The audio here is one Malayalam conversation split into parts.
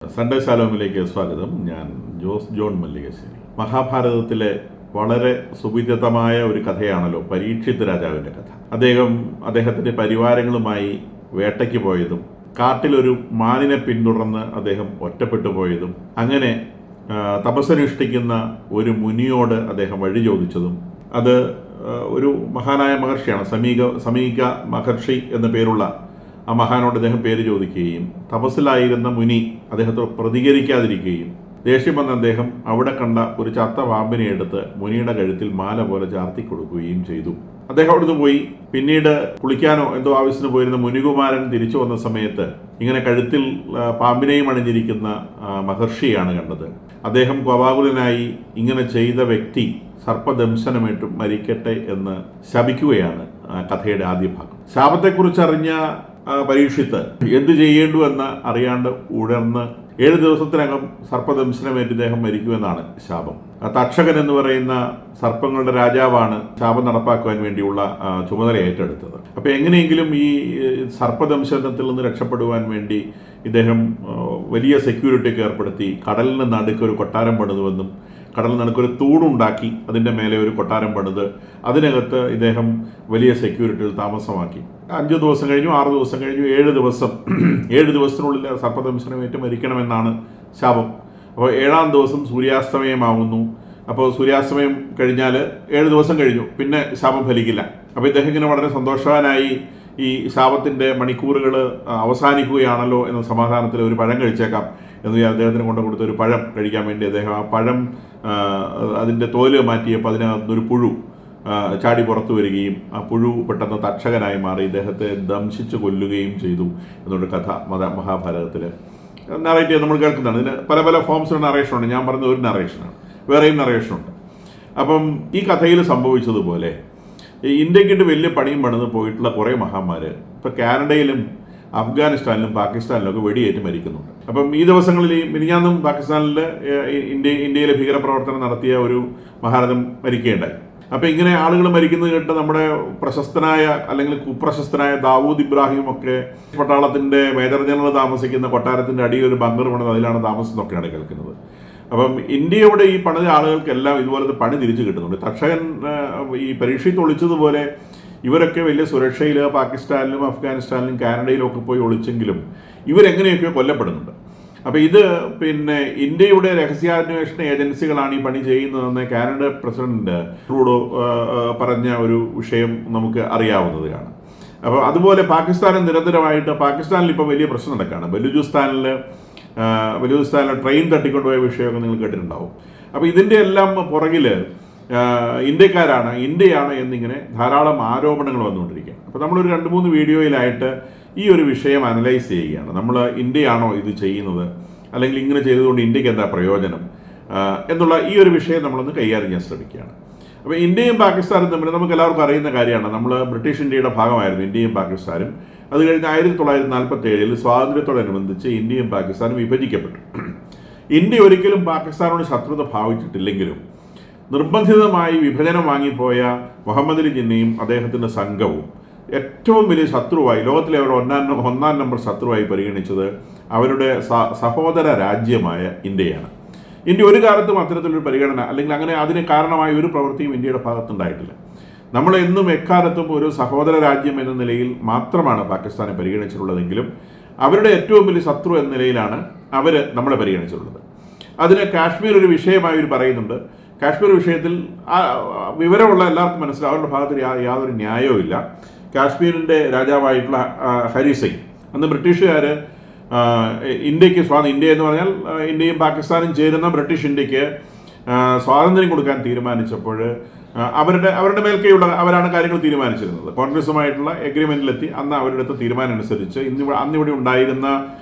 സൺഡേ ശാലോമിലേക്ക് സ്വാഗതം. ഞാൻ ജോസ് ജോൺ മല്ലികശ്ശേരി. മഹാഭാരതത്തിലെ വളരെ സുവിദിതമായ ഒരു കഥയാണല്ലോ പരീക്ഷിത് രാജാവിൻ്റെ കഥ. അദ്ദേഹത്തിൻ്റെ പരിവാരങ്ങളുമായി വേട്ടയ്ക്ക് പോയതും കാട്ടിലൊരു മാനിനെ പിന്തുടർന്ന് അദ്ദേഹം ഒറ്റപ്പെട്ടു പോയതും അങ്ങനെ തപസ്സനുഷ്ഠിക്കുന്ന ഒരു മുനിയോട് അദ്ദേഹം വഴി ചോദിച്ചതും അത് ഒരു മഹാനായ മഹർഷിയാണ്, സമീക മഹർഷി എന്ന പേരുള്ള ആ മഹാനോട് അദ്ദേഹം പേര് ചോദിക്കുകയും തപസ്സിലായിരുന്ന മുനി അദ്ദേഹത്തോട് പ്രതികരിക്കാതിരിക്കുകയും ദേഷ്യം വന്ന അദ്ദേഹം അവിടെ കണ്ട ഒരു ചത്ത പാമ്പിനെ എടുത്ത് മുനിയുടെ കഴുത്തിൽ മാല പോലെ ചാർത്തി കൊടുക്കുകയും ചെയ്തു. അദ്ദേഹം അവിടുന്ന് പോയി. പിന്നീട് കുളിക്കാനോ എന്തോ ആവശ്യത്തിന് പോയിരുന്ന മുനികുമാരൻ തിരിച്ചു വന്ന സമയത്ത് ഇങ്ങനെ കഴുത്തിൽ പാമ്പിനെയും അണിഞ്ഞിരിക്കുന്ന മഹർഷിയാണ് കണ്ടത്. അദ്ദേഹം കോപാകുലനായി ഇങ്ങനെ ചെയ്ത വ്യക്തി സർപ്പദംശനമേറ്റു മരിക്കട്ടെ എന്ന് ശപിക്കുകയാണ് കഥയുടെ ആദ്യ ഭാഗം. ശാപത്തെക്കുറിച്ച് അറിഞ്ഞ പരീക്ഷിത്ത് എന്തു ചെയ്യേണ്ടു എന്ന് അറിയാണ്ട് ഉണർന്ന് 7 ദിവസത്തിനകം സർപ്പദംശനമേറ്റ് ഇദ്ദേഹം മരിക്കുമെന്നാണ് ശാപം. തക്ഷകൻ എന്ന് പറയുന്ന സർപ്പങ്ങളുടെ രാജാവാണ് ശാപം നടപ്പാക്കുവാൻ വേണ്ടിയുള്ള ചുമതല ഏറ്റെടുത്തത്. അപ്പോൾ എങ്ങനെയെങ്കിലും ഈ സർപ്പദംശനത്തിൽ നിന്ന് രക്ഷപ്പെടുവാൻ വേണ്ടി ഇദ്ദേഹം വലിയ സെക്യൂരിറ്റിയൊക്കെ ഏർപ്പെടുത്തി കടലിന് നടുക്കൊരു കൊട്ടാരം പണിതുവെന്നും കടലിൽ നടുക്കൊരു തൂണുണ്ടാക്കി അതിൻ്റെ മേലെ ഒരു കൊട്ടാരം പണിത് അതിനകത്ത് ഇദ്ദേഹം വലിയ സെക്യൂരിറ്റിയിൽ താമസമാക്കി. 5 ദിവസം കഴിഞ്ഞു, 6 ദിവസം കഴിഞ്ഞു, 7 ദിവസത്തിനുള്ളിൽ സർപ്പദംശനമേറ്റ് മരിക്കണമെന്നാണ് ശാപം. അപ്പോൾ 7-ാം ദിവസം സൂര്യാസ്തമയമാവുന്നു. അപ്പോൾ സൂര്യാസ്തമയം കഴിഞ്ഞാൽ 7 ദിവസം കഴിഞ്ഞു, പിന്നെ ശാപം ഫലിക്കില്ല. അപ്പോൾ ഇദ്ദേഹം ഇങ്ങനെ വളരെ സന്തോഷവാനായി ഈ ശാപത്തിൻ്റെ മണിക്കൂറുകൾ അവസാനിക്കുകയാണല്ലോ എന്ന സമാധാനത്തിൽ ഒരു പഴം കഴിച്ചേക്കാം എന്ന് അദ്ദേഹത്തിന് കൊടുത്ത ഒരു പഴം കഴിക്കാൻ വേണ്ടി അദ്ദേഹം ആ പഴം അതിൻ്റെ തോല് മാറ്റിയപ്പോൾ അതിനകത്തൊരു പുഴു ചാടി പുറത്തു വരികയും ആ പുഴു പെട്ടെന്ന് തക്ഷകനായി മാറി ഇദ്ദേഹത്തെ ദംശിച്ച് കൊല്ലുകയും ചെയ്തു എന്നൊരു കഥ മഹാഭാരതത്തിൽ നറേറ്റ് ചെയ്ത് നമ്മൾ കേൾക്കുന്നതാണ്. ഇതിന് പല പല ഫോംസിലുള്ള നറേഷനുണ്ട്. ഞാൻ പറഞ്ഞത് ഒരു നറേഷനാണ്, വേറെയും നറേഷനുണ്ട്. അപ്പം ഈ കഥയിൽ സംഭവിച്ചതുപോലെ ഇന്ത്യക്കിട്ട് വലിയ പണിയും പണിത് പോയിട്ടുള്ള കുറേ മഹാന്മാർ ഇപ്പോൾ കാനഡയിലും അഫ്ഗാനിസ്ഥാനിലും പാകിസ്ഥാനിലും ഒക്കെ വെടിയേറ്റ് മരിക്കുന്നുണ്ട്. അപ്പം ഈ ദിവസങ്ങളിൽ മിനിഞ്ഞാന്നും പാകിസ്ഥാനിൽ ഇന്ത്യയിലെ ഭീകരപ്രവർത്തനം നടത്തിയ ഒരു മഹാരഥൻ മരിക്കുകയുണ്ടായി. അപ്പം ഇങ്ങനെ ആളുകൾ മരിക്കുന്നത് കേട്ട് നമ്മുടെ പ്രശസ്തനായ അല്ലെങ്കിൽ കുപ്രശസ്തനായ ദാവൂദ് ഇബ്രാഹിം ഒക്കെ പട്ടാളത്തിൻ്റെ മേജർ ജനറൽ താമസിക്കുന്ന കൊട്ടാരത്തിൻ്റെ അടിയിൽ ഒരു ബങ്കർ പണിത് അതിലാണ് താമസിക്കുന്നൊക്കെയാണ് കേൾക്കുന്നത്. അപ്പം ഇന്ത്യയുടെ ഈ പണിത ആളുകൾക്കെല്ലാം ഇതുപോലത്തെ പണി തിരിച്ചു കിട്ടുന്നുണ്ട്. തക്ഷകൻ ഈ പരീക്ഷയിൽ ഒളിച്ചതുപോലെ ഇവരൊക്കെ വലിയ സുരക്ഷയിൽ പാകിസ്ഥാനിലും അഫ്ഗാനിസ്ഥാനിലും കാനഡയിലും ഒക്കെ പോയി ഒളിച്ചെങ്കിലും ഇവരെങ്ങനെയൊക്കെയോ കൊല്ലപ്പെടുന്നുണ്ട്. അപ്പോൾ ഇത് ഇന്ത്യയുടെ രഹസ്യാന്വേഷണ ഏജൻസികളാണ് ഈ പണി ചെയ്യുന്നതെന്ന് കാനഡ പ്രസിഡന്റ് ട്രൂഡോ പറഞ്ഞ ഒരു വിഷയം നമുക്ക് അറിയാവുന്നതാണ്. അപ്പോൾ അതുപോലെ പാകിസ്ഥാനും നിരന്തരമായിട്ട് പാകിസ്ഥാനിൽ ഇപ്പോൾ വലിയ പ്രശ്നം നടക്കുകയാണ്. ബലൂചിസ്ഥാനിലെ ട്രെയിൻ തട്ടിക്കൊണ്ടുപോയ വിഷയമൊക്കെ നിങ്ങൾ കേട്ടിട്ടുണ്ടാവും. അപ്പോൾ ഇതിൻ്റെ എല്ലാം പുറകിൽ ഇന്ത്യയാണ് എന്നിങ്ങനെ ധാരാളം ആരോപണങ്ങൾ വന്നുകൊണ്ടിരിക്കുകയാണ്. അപ്പോൾ നമ്മളൊരു 2-3 വീഡിയോയിലായിട്ട് ഈ ഒരു വിഷയം അനലൈസ് ചെയ്യുകയാണ്. നമ്മൾ ഇന്ത്യയാണോ ഇത് ചെയ്യുന്നത്, അല്ലെങ്കിൽ ഇങ്ങനെ ചെയ്തതുകൊണ്ട് ഇന്ത്യക്ക് എന്താ പ്രയോജനം എന്നുള്ള ഈ ഒരു വിഷയം നമ്മളൊന്ന് കൈകാര്യം ചെയ്യാൻ ശ്രമിക്കുകയാണ്. അപ്പോൾ ഇന്ത്യയും പാകിസ്ഥാനും തമ്മിൽ നമുക്ക് എല്ലാവർക്കും അറിയുന്ന കാര്യമാണ്. നമ്മൾ ബ്രിട്ടീഷ് ഇന്ത്യയുടെ ഭാഗമായിരുന്നു ഇന്ത്യയും പാകിസ്ഥാനും. അത് കഴിഞ്ഞ് 1947 സ്വാതന്ത്ര്യത്തോടനുബന്ധിച്ച് ഇന്ത്യയും പാകിസ്ഥാനും വിഭജിക്കപ്പെട്ടു. ഇന്ത്യ ഒരിക്കലും പാകിസ്ഥാനോട് ശത്രുത ഭാവിച്ചിട്ടില്ലെങ്കിലും നിർബന്ധിതമായി വിഭജനം വാങ്ങിപ്പോയ മുഹമ്മദ് അലി ജിന്നയും അദ്ദേഹത്തിൻ്റെ സംഘവും ഏറ്റവും വലിയ ശത്രുവായി, ലോകത്തിലെ അവരുടെ ഒന്നാം നമ്പർ ശത്രുവായി പരിഗണിച്ചത് അവരുടെ സഹോദര രാജ്യമായ ഇന്ത്യയാണ്. ഇന്ത്യ ഒരു കാലത്തും അത്തരത്തിലൊരു പരിഗണന അല്ലെങ്കിൽ അങ്ങനെ അതിന് കാരണമായ ഒരു പ്രവൃത്തിയും ഇന്ത്യയുടെ ഭാഗത്തുണ്ടായിട്ടില്ല. നമ്മൾ എന്നും എക്കാലത്തും ഒരു സഹോദര രാജ്യം എന്ന നിലയിൽ മാത്രമാണ് പാകിസ്ഥാനെ പരിഗണിച്ചിട്ടുള്ളതെങ്കിലും അവരുടെ ഏറ്റവും വലിയ ശത്രു എന്ന നിലയിലാണ് അവർ നമ്മളെ പരിഗണിച്ചിട്ടുള്ളത്. അതിന് കാശ്മീർ ഒരു വിഷയമായി അവർ പറയുന്നുണ്ട്. കാശ്മീർ വിഷയത്തിൽ വിവരമുള്ള എല്ലാവർക്കും മനസ്സിലാവും അവരുടെ ഭാഗത്ത് യാതൊരു ന്യായവും ഇല്ല. കാശ്മീരിൻ്റെ രാജാവായിട്ടുള്ള ഹരി സിംഗ്, അന്ന് ബ്രിട്ടീഷുകാർ ഇന്ത്യ എന്ന് പറഞ്ഞാൽ ഇന്ത്യയും പാകിസ്ഥാനും ചേരുന്ന ബ്രിട്ടീഷ് ഇന്ത്യക്ക് സ്വാതന്ത്ര്യം കൊടുക്കാൻ തീരുമാനിച്ചപ്പോൾ അവരുടെ മേൽക്കെയുള്ള അവരാണ് കാര്യങ്ങൾ തീരുമാനിച്ചിരുന്നത്. കോൺഗ്രസുമായിട്ടുള്ള എഗ്രിമെൻറ്റിലെത്തി അന്ന് അവരുടെ അടുത്ത തീരുമാനം അനുസരിച്ച് അന്നിവിടെ ഉണ്ടായിരുന്ന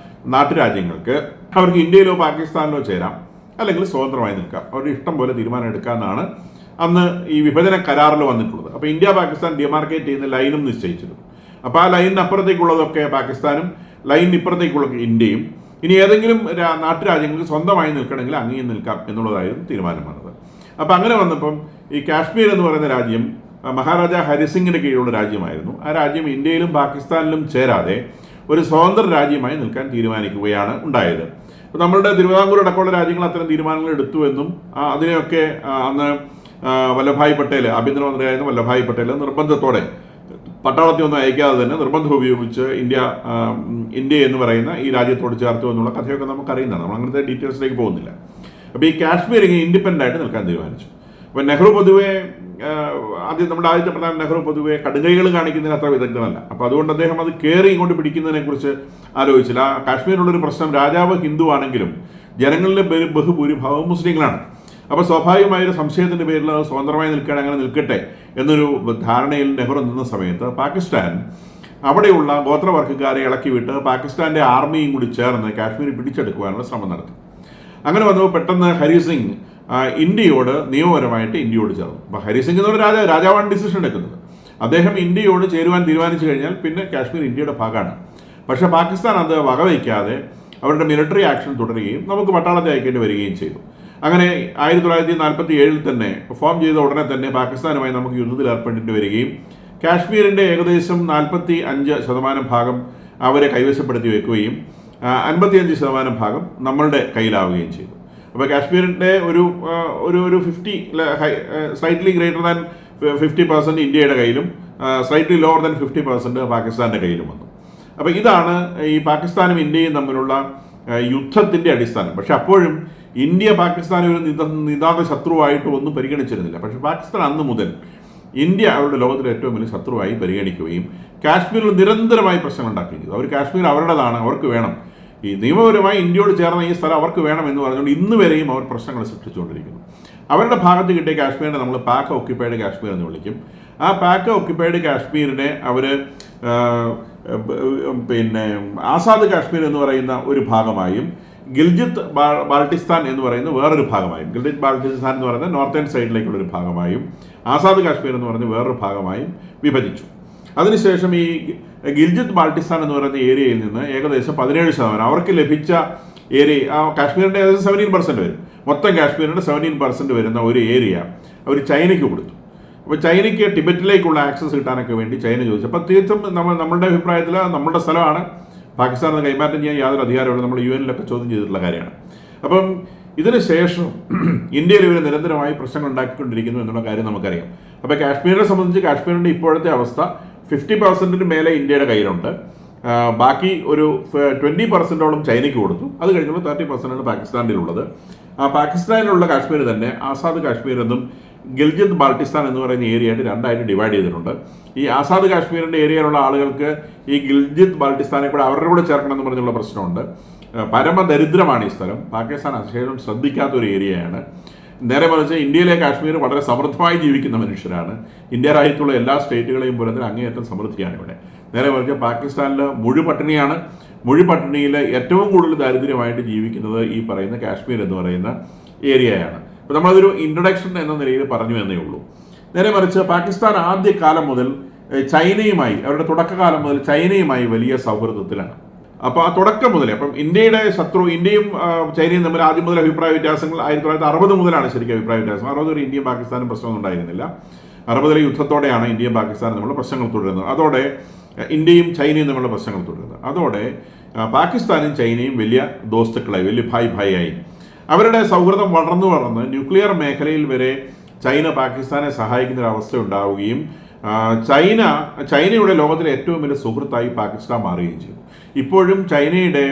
നാട്ടുരാജ്യങ്ങൾക്ക് അവർക്ക് ഇന്ത്യയിലോ പാകിസ്ഥാനിലോ ചേരാം, അല്ലെങ്കിൽ സ്വതന്ത്രമായി നിൽക്കാം, അവരുടെ ഇഷ്ടം പോലെ തീരുമാനം എടുക്കാമെന്നാണ് അന്ന് ഈ വിഭജന കരാറിൽ വന്നിട്ടുള്ളത്. അപ്പോൾ ഇന്ത്യ പാകിസ്ഥാൻ ഡിമാർക്കേറ്റ് ചെയ്യുന്ന ലൈനും നിശ്ചയിച്ചിരുന്നു. അപ്പോൾ ആ ലൈനിന് അപ്പുറത്തേക്കുള്ളതൊക്കെ പാകിസ്ഥാനും ലൈനിന് ഇപ്പുറത്തേക്കുള്ള ഇന്ത്യയും. ഇനി ഏതെങ്കിലും നാട്ടുരാജ്യങ്ങൾക്ക് സ്വന്തമായി നിൽക്കണമെങ്കിൽ അങ്ങേയും നിൽക്കാം എന്നുള്ളതായിരുന്നു തീരുമാനമാണത്. അപ്പോൾ അങ്ങനെ വന്നപ്പം ഈ കാശ്മീർ എന്ന് പറയുന്ന രാജ്യം മഹാരാജാ ഹരിസിംഗിൻ്റെ കീഴിലുള്ള രാജ്യമായിരുന്നു. ആ രാജ്യം ഇന്ത്യയിലും പാകിസ്ഥാനിലും ചേരാതെ ഒരു സ്വതന്ത്ര രാജ്യമായി നിൽക്കാൻ തീരുമാനിക്കുകയാണ് ഉണ്ടായത്. ഇപ്പോൾ നമ്മളുടെ തിരുവിതാംകൂർ അടക്കമുള്ള രാജ്യങ്ങൾ അത്തരം തീരുമാനങ്ങൾ എടുത്തു എന്നും അതിനെയൊക്കെ അന്ന് വല്ലഭായ് പട്ടേൽ, ആഭ്യന്തരമന്ത്രിയായിരുന്ന വല്ലഭായ് പട്ടേൽ നിർബന്ധത്തോടെ പട്ടാളത്തെ ഒന്നും അയക്കാതെ തന്നെ നിർബന്ധം ഉപയോഗിച്ച് ഇന്ത്യ എന്ന് പറയുന്ന ഈ രാജ്യത്തോട് ചേർത്തു എന്നുള്ള കഥയൊക്കെ നമുക്കറിയുന്നതാണ്. നമ്മൾ അങ്ങനത്തെ ഡീറ്റെയിൽസിലേക്ക് പോകുന്നില്ല. അപ്പോൾ ഈ കാശ്മീർ ഇങ്ങനെ ഇൻഡിപെൻഡൻ്റ് ആയിട്ട് നിൽക്കാൻ തീരുമാനിച്ചു. അപ്പോൾ നെഹ്റു പൊതുവെ നമ്മുടെ ആദ്യത്തെ പ്രധാന നെഹ്റു പൊതുവെ കടുകൈകൾ കാണിക്കുന്നതിന് അത്ര വിദഗ്ധനല്ല. അപ്പോൾ അതുകൊണ്ട് അദ്ദേഹം അത് കയറി ഇങ്ങോട്ട് പിടിക്കുന്നതിനെ കുറിച്ച് ആലോചിച്ചില്ല. കാശ്മീരിലുള്ളൊരു പ്രശ്നം, രാജാവ് ഹിന്ദു ആണെങ്കിലും ജനങ്ങളിലെ ബഹുഭൂരിഭാഗം മുസ്ലിങ്ങളാണ്. അപ്പോൾ സ്വാഭാവികമായൊരു സംശയത്തിൻ്റെ പേരിൽ അത് സ്വതന്ത്രമായി നിൽക്കുകയാണ്, അങ്ങനെ നിൽക്കട്ടെ എന്നൊരു ധാരണയിൽ നെഹ്റു നിന്ന സമയത്ത് പാകിസ്ഥാൻ അവിടെയുള്ള ഗോത്രവർഗ്ഗക്കാരെ ഇളക്കി വിട്ട് പാകിസ്ഥാൻ്റെ ആർമിയും കൂടി ചേർന്ന് കാശ്മീർ പിടിച്ചെടുക്കുവാനുള്ള ശ്രമം നടത്തി. അങ്ങനെ വന്നപ്പോൾ പെട്ടെന്ന് ഹരി സിംഗ് ഇന്ത്യയോട് നിയമപരമായിട്ട് ഇന്ത്യയോട് ചേർന്നു. അപ്പോൾ ഹരി സിംഗ് എന്ന് പറഞ്ഞ രാജാവാണ് ഡിസിഷൻ എടുക്കുന്നത്. അദ്ദേഹം ഇന്ത്യയോട് ചേരുവാൻ തീരുമാനിച്ചു കഴിഞ്ഞാൽ പിന്നെ കാശ്മീർ ഇന്ത്യയുടെ ഭാഗമാണ്. പക്ഷേ പാകിസ്ഥാൻ അത് വകവയ്ക്കാതെ അവരുടെ മിലിറ്ററി ആക്ഷൻ തുടരുകയും നമുക്ക് പട്ടാളത്തെ അയക്കേണ്ടി വരികയും ചെയ്തു. അങ്ങനെ 1947 തന്നെ ഫോം ചെയ്ത ഉടനെ തന്നെ പാകിസ്ഥാനുമായി നമുക്ക് യുദ്ധത്തിൽ ഏർപ്പെടേണ്ടി വരികയും കാശ്മീരിൻ്റെ ഏകദേശം 45% ഭാഗം അവരെ കൈവശപ്പെടുത്തി വെക്കുകയും 55% ഭാഗം നമ്മളുടെ കയ്യിലാവുകയും ചെയ്തു. അപ്പോൾ കാശ്മീരിൻ്റെ ഒരു 50 സ്ലൈറ്റ്ലി ഗ്രേറ്റർ ദാൻ 50% ഇന്ത്യയുടെ കയ്യിലും സ്ലൈറ്റ്ലി ലോവർ ദാൻ 50% പാകിസ്ഥാൻ്റെ കയ്യിലും വന്നു. അപ്പോൾ ഇതാണ് ഈ പാകിസ്ഥാനും ഇന്ത്യയും തമ്മിലുള്ള യുദ്ധത്തിൻ്റെ അടിസ്ഥാനം. പക്ഷെ അപ്പോഴും ഇന്ത്യ പാകിസ്ഥാനെ ഒരു നിതാന്ത ശത്രുവായിട്ട് ഒന്നും പരിഗണിച്ചിരുന്നില്ല. പക്ഷേ പാകിസ്ഥാൻ അന്ന് മുതൽ ഇന്ത്യ അവരുടെ ലോകത്തിലെ ഏറ്റവും വലിയ ശത്രുവായി പരിഗണിക്കുകയും കാശ്മീരിൽ നിരന്തരമായി പ്രശ്നങ്ങൾ ഉണ്ടാക്കുകയും ചെയ്തു. അവർ കാശ്മീർ അവരുടേതാണ്, അവർക്ക് വേണം, ഈ നിയമപരമായി ഇന്ത്യയോട് ചേർന്ന ഈ സ്ഥലം അവർക്ക് വേണം എന്ന് പറഞ്ഞുകൊണ്ട് ഇന്ന് വരെയും അവർ പ്രശ്നങ്ങൾ സൃഷ്ടിച്ചുകൊണ്ടിരിക്കുന്നു. അവരുടെ ഭാഗത്ത് കിട്ടിയ കാശ്മീരിനെ നമ്മൾ പാക് ഓക്യുപ്പൈഡ് കാശ്മീർ എന്ന് വിളിക്കും. ആ പാക് ഓക്യുപ്പൈഡ് കാശ്മീരിനെ അവർ ആസാദ് കാശ്മീർ എന്ന് പറയുന്ന ഒരു ഭാഗമായും ഗിൽജിത്ത് ബാൾട്ടിസ്ഥാൻ എന്ന് പറയുന്ന വേറൊരു ഭാഗമായും, ഗിൽജിത്ത് ബാൾട്ടിസ്ഥാൻ എന്ന് പറയുന്ന നോർത്തേൺ സൈഡിലേക്കുള്ളൊരു ഭാഗമായും ആസാദ് കാശ്മീർ എന്ന് പറയുന്ന വേറൊരു ഭാഗമായും വിഭജിച്ചു. അതിനുശേഷം ഈ ഗിൽജിത്ത് ബാൾട്ടിസ്ഥാൻ എന്ന് പറയുന്ന ഏരിയയിൽ നിന്ന് ഏകദേശം 17% അവർക്ക് ലഭിച്ച ഏരിയ, കാശ്മീരിൻ്റെ ഏകദേശം 17% വരും, മൊത്തം കാശ്മീരിൻ്റെ 17% വരുന്ന ഒരു ഏരിയ അവർ ചൈനയ്ക്ക് കൊടുത്തു. അപ്പോൾ ചൈനയ്ക്ക് ടിബറ്റിലേക്കുള്ള ആക്സസ് കിട്ടാനൊക്കെ വേണ്ടി ചൈന ചോദിച്ചു. അപ്പോൾ തീർത്തും നമ്മളുടെ അഭിപ്രായത്തിൽ നമ്മുടെ സ്ഥലമാണ്, പാകിസ്ഥാനിൽ കൈമാറ്റം ചെയ്യാൻ യാതൊരു അധികാരമുള്ള നമ്മൾ UN-ലൊക്കെ ചോദ്യം ചെയ്തിട്ടുള്ള കാര്യമാണ്. അപ്പം ഇതിന് ശേഷം ഇന്ത്യയിൽ ഇവർ നിരന്തരമായി പ്രശ്നങ്ങൾ ഉണ്ടാക്കിക്കൊണ്ടിരിക്കുന്നു എന്നുള്ള കാര്യം നമുക്കറിയാം. അപ്പോൾ കാശ്മീരിനെ സംബന്ധിച്ച് കാശ്മീരിൻ്റെ ഇപ്പോഴത്തെ അവസ്ഥ 50% മേലെ ഇന്ത്യയുടെ കയ്യിലുണ്ട്. ബാക്കി ഒരു 20%ഓളം ചൈനയ്ക്ക് കൊടുത്തു. അത് കഴിഞ്ഞുള്ള 30% പാകിസ്ഥാനിലുള്ളത്. ആ പാകിസ്ഥാനിലുള്ള കാശ്മീർ തന്നെ ആസാദ് കാശ്മീർ എന്നും ഗിൽജിത്ത് ബാൾട്ടിസ്ഥാൻ എന്ന് പറയുന്ന ഏരിയ ആയിട്ട് രണ്ടായിട്ട് ഡിവൈഡ് ചെയ്തിട്ടുണ്ട്. ഈ ആസാദ് കാശ്മീരിൻ്റെ ഏരിയയിലുള്ള ആളുകൾക്ക് ഈ ഗിൽജിത്ത് ബാൾട്ടിസ്ഥാനെ കൂടെ അവരുടെ കൂടെ ചേർക്കണം എന്ന് പറഞ്ഞുള്ള പ്രശ്നമുണ്ട്. പരമദരിദ്രമാണ് ഈ സ്ഥലം. പാകിസ്ഥാൻ അശേഷം ശ്രദ്ധിക്കാത്തൊരു ഏരിയയാണ്. നേരെ മറിച്ച് ഇന്ത്യയിലെ കാശ്മീർ വളരെ സമൃദ്ധമായി ജീവിക്കുന്ന മനുഷ്യരാണ്. ഇന്ത്യ രാജ്യത്തുള്ള എല്ലാ സ്റ്റേറ്റുകളെയും പോലെ തന്നെ അങ്ങേയറ്റം സമൃദ്ധിയാണ് ഇവിടെ. നേരെ മറിച്ച് പാകിസ്ഥാനിൽ മുഴുപട്ടിണിയാണ്. മുഴുപട്ടിണിയിൽ ഏറ്റവും കൂടുതൽ ദാരിദ്ര്യമായിട്ട് ജീവിക്കുന്നത് ഈ പറയുന്ന കാശ്മീർ എന്ന് പറയുന്ന ഏരിയയാണ്. അപ്പോൾ നമ്മളതൊരു ഇൻട്രൊഡക്ഷൻ എന്ന നിലയിൽ പറഞ്ഞു എന്നേ ഉള്ളൂ. നേരെ മറിച്ച് പാകിസ്ഥാൻ ആദ്യകാലം മുതൽ ചൈനയുമായി, അവരുടെ തുടക്കകാലം മുതൽ ചൈനയുമായി വലിയ സൗഹൃദത്തിലാണ്. അപ്പോൾ ആ തുടക്കം മുതലേ, അപ്പം ഇന്ത്യയുടെ ശത്രു, ഇന്ത്യയും ചൈനയും തമ്മിൽ ആദ്യം മുതൽ അഭിപ്രായ വ്യത്യാസങ്ങൾ 1960 മുതലാണ് ശരിക്കും അഭിപ്രായ വ്യത്യാസം. 60 വരെ ഇന്ത്യയും പാകിസ്ഥാനും പ്രശ്നമൊന്നും ഉണ്ടായിരുന്നില്ല. 60 യുദ്ധത്തോടെയാണ് ഇന്ത്യയും പാകിസ്ഥാനും തമ്മിലുള്ള പ്രശ്നങ്ങൾ തുടരുന്നത്. അതോടെ ഇന്ത്യയും ചൈനയും തമ്മിലുള്ള പ്രശ്നങ്ങൾ തുടരുന്നത്. അതോടെ പാകിസ്ഥാനും ചൈനയും വലിയ ദോസ്തുക്കളായി, വലിയ ഭായ് ആയി. അവരുടെ സൗഹൃദം വളർന്ന് ന്യൂക്ലിയർ മേഖലയിൽ വരെ ചൈന പാകിസ്ഥാനെ സഹായിക്കുന്ന ഒരു അവസ്ഥ ഉണ്ടാവുകയും ചൈനയുടെ ലോകത്തിലെ ഏറ്റവും വലിയ സുഹൃത്തായി പാകിസ്ഥാൻ മാറുകയും ചെയ്തു. ഇപ്പോഴും ചൈനയുടെ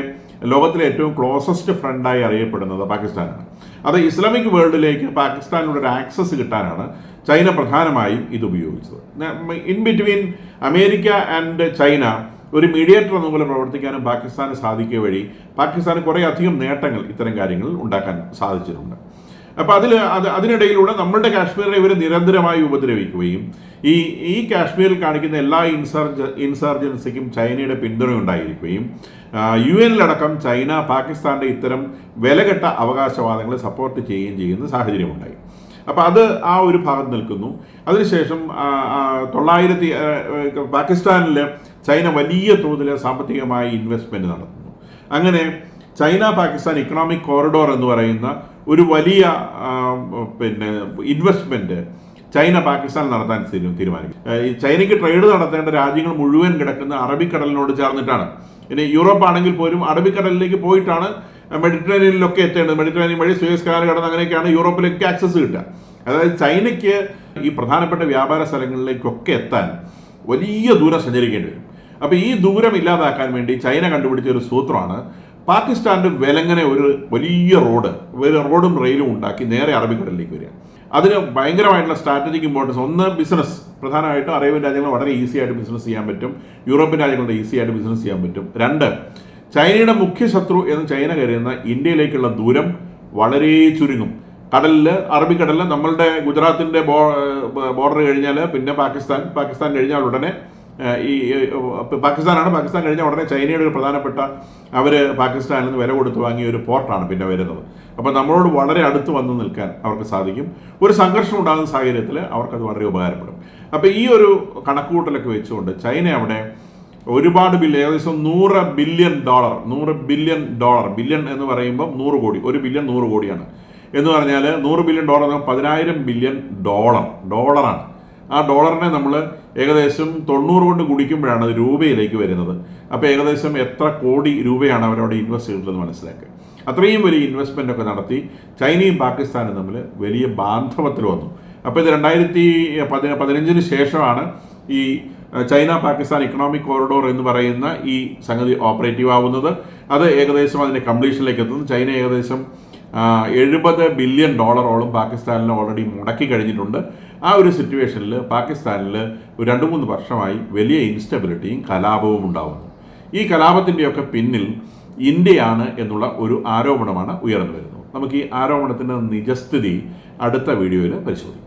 ലോകത്തിലെ ഏറ്റവും ക്ലോസസ്റ്റ് ഫ്രണ്ടായി അറിയപ്പെടുന്നത് പാകിസ്ഥാനാണ്. അത് ഇസ്ലാമിക് വേൾഡിലേക്ക് പാകിസ്ഥാനിലൂടെ ഒരു ആക്സസ് കിട്ടാനാണ് ചൈന പ്രധാനമായും ഇത് ഉപയോഗിച്ചത്. In between America and China ഒരു മീഡിയേറ്റർ എന്നപോലെ പ്രവർത്തിക്കാനും പാകിസ്ഥാന് സാധിക്കുക വഴി പാകിസ്ഥാന് കുറേ അധികം നേട്ടങ്ങൾ ഇത്തരം കാര്യങ്ങളിൽ ഉണ്ടാക്കാൻ സാധിച്ചിട്ടുണ്ട്. അപ്പോൾ അതിനിടയിലൂടെ നമ്മളുടെ കാശ്മീരിനെ ഇവർ നിരന്തരമായി ഉപദ്രവിക്കുകയും ഈ കാശ്മീരിൽ കാണിക്കുന്ന എല്ലാ ഇൻസർജൻസിക്കും ചൈനയുടെ പിന്തുണ ഉണ്ടായിരിക്കുകയും UN-ലടക്കം ചൈന പാകിസ്ഥാൻ്റെ ഇത്തരം വിലകെട്ട അവകാശവാദങ്ങളെ സപ്പോർട്ട് ചെയ്യുകയും ചെയ്യുന്ന സാഹചര്യമുണ്ടായി. അപ്പോൾ അത് ആ ഒരു ഭാഗത്ത് നിൽക്കുന്നു. അതിനുശേഷം പാകിസ്ഥാനിൽ ചൈന വലിയ തോതിൽ സാമ്പത്തികമായി ഇൻവെസ്റ്റ്മെൻറ്റ് നടത്തുന്നു. അങ്ങനെ ചൈന പാകിസ്ഥാൻ ഇക്കണോമിക് കോറിഡോർ എന്ന് പറയുന്ന ഒരു വലിയ ഇൻവെസ്റ്റ്മെൻറ്റ് ചൈന പാകിസ്ഥാൻ നടത്താൻ തീരുമാനിക്കും. ചൈനയ്ക്ക് ട്രേഡ് നടത്തേണ്ട രാജ്യങ്ങൾ മുഴുവൻ കിടക്കുന്ന അറബിക്കടലിനോട് ചേർന്നിട്ടാണ്. ഇനി യൂറോപ്പ് ആണെങ്കിൽ പോലും അറബിക്കടലിലേക്ക് പോയിട്ടാണ് മെഡിറ്ററേനിയനിലൊക്കെ എത്തേണ്ടത്. മെഡിറ്ററേനിയൻ വഴി സൂയസ് കനാൽ കടന്ന് അങ്ങനെയൊക്കെയാണ് യൂറോപ്പിലേക്ക് ആക്സസ് കിട്ടുക. അതായത് ചൈനയ്ക്ക് ഈ പ്രധാനപ്പെട്ട വ്യാപാര സ്ഥലങ്ങളിലേക്കൊക്കെ എത്താൻ വലിയ ദൂരം സഞ്ചരിക്കേണ്ടി വരും. അപ്പോൾ ഈ ദൂരം ഇല്ലാതാക്കാൻ വേണ്ടി ചൈന കണ്ടുപിടിച്ച ഒരു സൂത്രമാണ് പാകിസ്ഥാന്റെ വിലങ്ങനെ ഒരു വലിയ റോഡും റെയിലും ഉണ്ടാക്കി നേരെ അറബിക്കടലിലേക്ക് വരിക. അതിന് ഭയങ്കരമായിട്ടുള്ള സ്ട്രാറ്റജിക് ഇമ്പോർട്ടൻസ്. ഒന്ന്, ബിസിനസ്. പ്രധാനമായിട്ടും അറേബ്യൻ രാജ്യങ്ങൾ വളരെ ഈസി ആയിട്ട് ബിസിനസ് ചെയ്യാൻ പറ്റും, യൂറോപ്യൻ രാജ്യങ്ങളുടെ ഈസി ആയിട്ട് ബിസിനസ് ചെയ്യാൻ പറ്റും. 2, ചൈനയുടെ മുഖ്യ ശത്രു എന്ന് ചൈന കരുതുന്ന ഇന്ത്യയിലേക്കുള്ള ദൂരം വളരെ ചുരുങ്ങും. അറബിക്കടലിൽ നമ്മളുടെ ഗുജറാത്തിന്റെ ബോർഡർ കഴിഞ്ഞാൽ പിന്നെ പാകിസ്ഥാൻ കഴിഞ്ഞാൽ ഉടനെ പാകിസ്ഥാൻ കഴിഞ്ഞാൽ ഉടനെ ചൈനയുടെ ഒരു പ്രധാനപ്പെട്ട പാകിസ്ഥാനിൽ നിന്ന് വില കൊടുത്ത് വാങ്ങിയ ഒരു പോർട്ടാണ് പിന്നെ വരുന്നത്. അപ്പോൾ നമ്മളോട് വളരെ അടുത്ത് വന്ന് നിൽക്കാൻ അവർക്ക് സാധിക്കും. ഒരു സംഘർഷം ഉണ്ടാകുന്ന സാഹചര്യത്തിൽ അവർക്കത് വളരെ ഉപകാരപ്പെടും. അപ്പോൾ ഈ ഒരു കണക്കുകൂട്ടലൊക്കെ വെച്ചുകൊണ്ട് ചൈന അവിടെ ഒരുപാട് ഏകദേശം $100 ബില്യൺ, ബില്യൺ എന്ന് പറയുമ്പോൾ 100 കോടി, 1 ബില്യൺ 100 കോടിയാണ് എന്ന് പറഞ്ഞാൽ $100 ബില്യൺ 10,000 ബില്യൺ ഡോളറാണ്. ആ ഡോളറിനെ നമ്മൾ ഏകദേശം 90 കൊണ്ട് ഗുണിക്കുമ്പോഴാണ് അത് രൂപയിലേക്ക് വരുന്നത്. അപ്പോൾ ഏകദേശം എത്ര കോടി രൂപയാണ് അവരവിടെ ഇൻവെസ്റ്റ് ചെയ്തിട്ടുള്ളത് മനസ്സിലാക്കുക. അത്രയും വലിയ ഇൻവെസ്റ്റ്മെൻ്റ് ഒക്കെ നടത്തി ചൈനയും പാകിസ്ഥാനും തമ്മിൽ വലിയ ബാന്ധവത്തിൽ വന്നു. അപ്പോൾ ഇത് 2015 ശേഷമാണ് ഈ ചൈന പാകിസ്ഥാൻ ഇക്കണോമിക് കോറിഡോർ എന്ന് പറയുന്ന ഈ സംഗതി ഓപ്പറേറ്റീവ് ആവുന്നത്. അത് ഏകദേശം അതിൻ്റെ കംപ്ലീഷനിലേക്ക് എത്തുന്നു. ചൈന ഏകദേശം $70 ബില്യൺ പാകിസ്ഥാനിൽ ഓൾറെഡി മുടക്കി കഴിഞ്ഞിട്ടുണ്ട്. ആ ഒരു സിറ്റുവേഷനിൽ പാകിസ്ഥാനിൽ ഒരു 2-3 വർഷമായി വലിയ ഇൻസ്റ്റബിലിറ്റിയും കലാപവും ഉണ്ടാവുന്നു. ഈ കലാപത്തിൻ്റെയൊക്കെ പിന്നിൽ ഇന്ത്യയാണ് എന്നുള്ള ഒരു ആരോപണമാണ് ഉയർന്നു വരുന്നത്. നമുക്ക് ഈ ആരോപണത്തിൻ്റെ നിജസ്ഥിതി അടുത്ത വീഡിയോയിൽ പരിശോധിക്കാം.